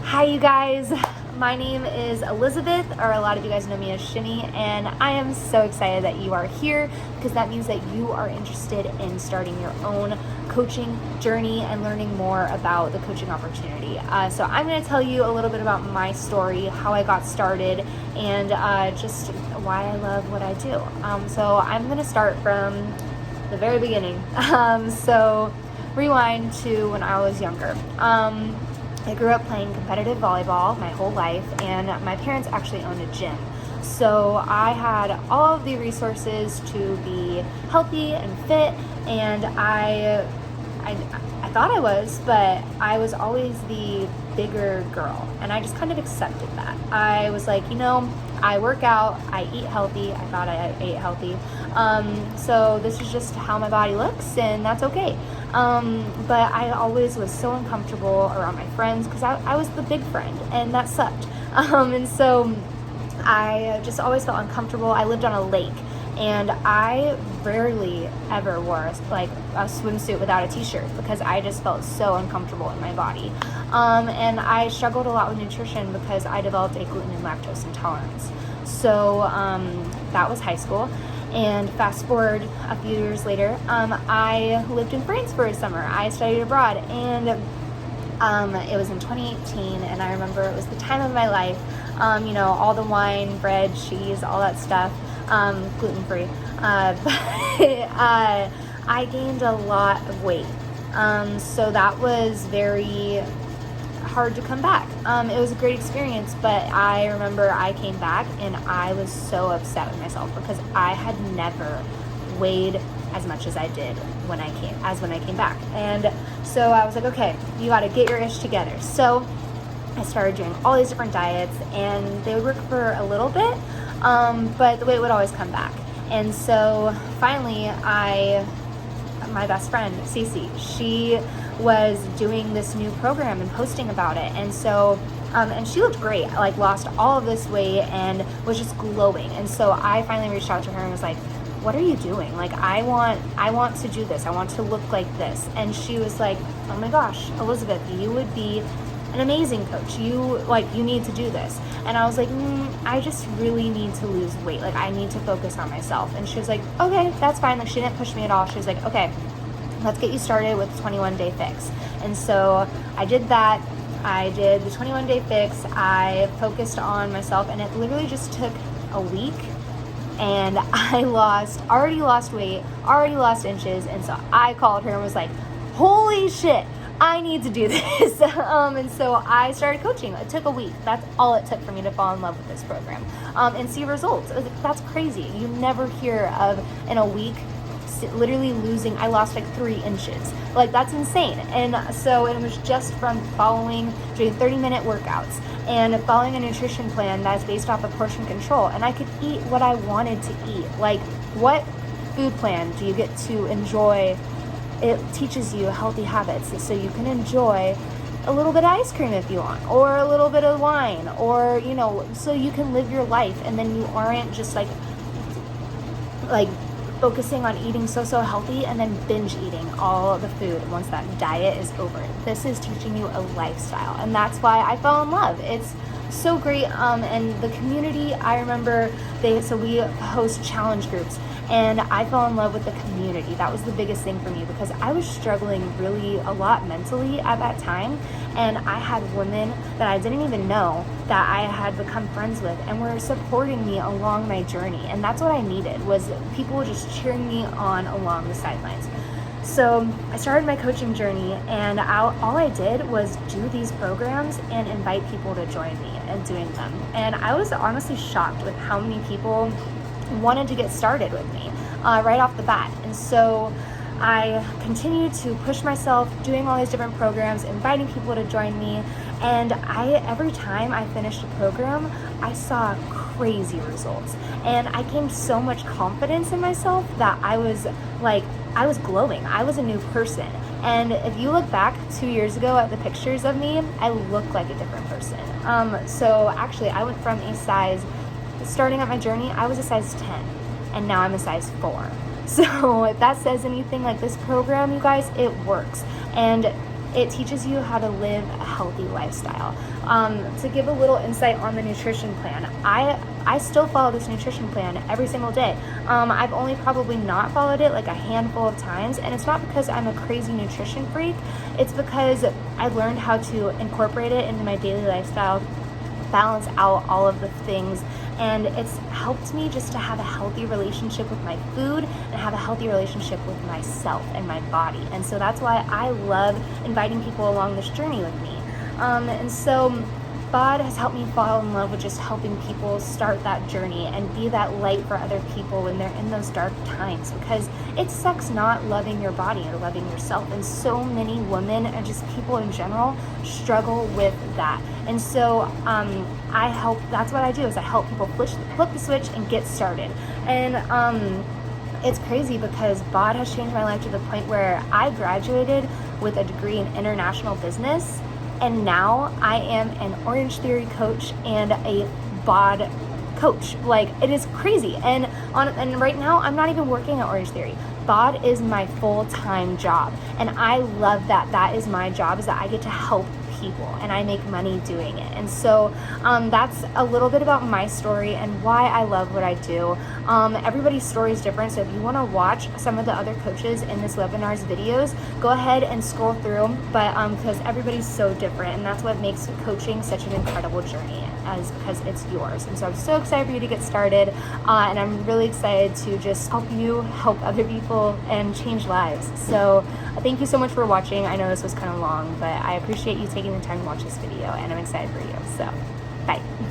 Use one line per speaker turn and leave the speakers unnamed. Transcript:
Hi you guys, my name is Elizabeth, or a lot of you guys know me as Shinny, and I am so excited that you are here because that means that you are interested in starting your own coaching journey and learning more about the coaching opportunity. So I'm going to tell you a little bit about my story, how I got started, and just why I love what I do. So I'm going to start from the very beginning. So rewind to when I was younger. I grew up playing competitive volleyball my whole life, and my parents actually owned a gym. So I had all of the resources to be healthy and fit, and I thought I was, but I was always the bigger girl, and I just kind of accepted that. I was like, I work out, I eat healthy. I thought I ate healthy. So this is just how my body looks, and that's okay. But I always was so uncomfortable around my friends because I was the big friend, and that sucked. And so I just always felt uncomfortable. I lived on a lake, and I rarely ever wore a swimsuit without a t-shirt because I just felt so uncomfortable in my body. And I struggled a lot with nutrition because I developed a gluten and lactose intolerance. So that was high school. And fast forward a few years later, I lived in France for a summer. I studied abroad, and it was in 2018, and I remember it was the time of my life. All the wine, bread, cheese, all that stuff, gluten-free. But I gained a lot of weight. So that was very hard to come back. It was a great experience, but I remember I came back and I was so upset with myself because I had never weighed as much as I did when I came back. And so I was like, okay, you got to get your ish together. So I started doing all these different diets, and they would work for a little bit, but the weight would always come back. And so finally, my best friend, Cece, she was doing this new program and posting about it. And so, and she looked great, lost all of this weight and was just glowing. And so I finally reached out to her and was like, what are you doing? I want to do this. I want to look like this. And she was like, oh my gosh, Elizabeth, you would be an amazing coach. You need to do this. And I was like, I just really need to lose weight. I need to focus on myself. And she was like, okay, that's fine. She didn't push me at all. She was like, okay, let's get you started with the 21-day fix. And so I did that. I did the 21-day fix. I focused on myself, and it literally just took a week, and I already lost weight, already lost inches. And so I called her and was like, holy shit, I need to do this. And so I started coaching. It took a week. That's all it took for me to fall in love with this program and see results. That's crazy. You never hear of in a week literally losing. I lost 3 inches. That's insane. And so it was just from doing 30-minute workouts and following a nutrition plan that's based off of portion control. And I could eat what I wanted to eat. What food plan do you get to enjoy? It teaches you healthy habits so you can enjoy a little bit of ice cream if you want, or a little bit of wine, or so you can live your life, and then you aren't just focusing on eating so healthy and then binge eating all of the food once that diet is over. This is teaching you a lifestyle, and that's why I fell in love. It's so great. And the community, I remember we host challenge groups, and I fell in love with the community. That was the biggest thing for me because I was struggling really a lot mentally at that time, and I had women that I didn't even know that I had become friends with and were supporting me along my journey. And that's what I needed, was people just cheering me on along the sidelines. So I started my coaching journey, and all I did was do these programs and invite people to join me in doing them. And I was honestly shocked with how many people wanted to get started with me right off the bat. And so I continued to push myself, doing all these different programs, inviting people to join me. And every time I finished a program, I saw crazy results. And I gained so much confidence in myself that I was glowing. I was a new person. And if you look back 2 years ago at the pictures of me, I look like a different person. So actually, I went from starting out my journey, I was a size 10, and now I'm a size 4. So if that says anything, this program, you guys, it works. And it teaches you how to live a healthy lifestyle. To give a little insight on the nutrition plan, I still follow this nutrition plan every single day. I've only probably not followed it like a handful of times, and it's not because I'm a crazy nutrition freak. It's because I learned how to incorporate it into my daily lifestyle, balance out all of the things, and it's helped me just to have a healthy relationship with my food and have a healthy relationship with myself and my body. And so that's why I love inviting people along this journey with me. And so BOD has helped me fall in love with just helping people start that journey and be that light for other people when they're in those dark times, because it sucks not loving your body or loving yourself. And so many women and just people in general struggle with that. And so that's what I do, is I help people flip the switch and get started. And it's crazy because BOD has changed my life to the point where I graduated with a degree in international business. And now I am an Orange Theory coach and a BOD coach. Like, it is crazy. And right now I'm not even working at Orange Theory. BOD is my full-time job. And I love that that is my job, is that I get to help people and I make money doing it. And so that's a little bit about my story and why I love what I do. Everybody's story is different, so if you want to watch some of the other coaches in this webinar's videos, go ahead and scroll through, but because everybody's so different, and that's what makes coaching such an incredible journey, because it's yours. And so I'm so excited for you to get started, and I'm really excited to just help you help other people and change lives. So thank you so much for watching. I know this was kind of long, but I appreciate you taking the time to watch this video, and I'm excited for you. So bye.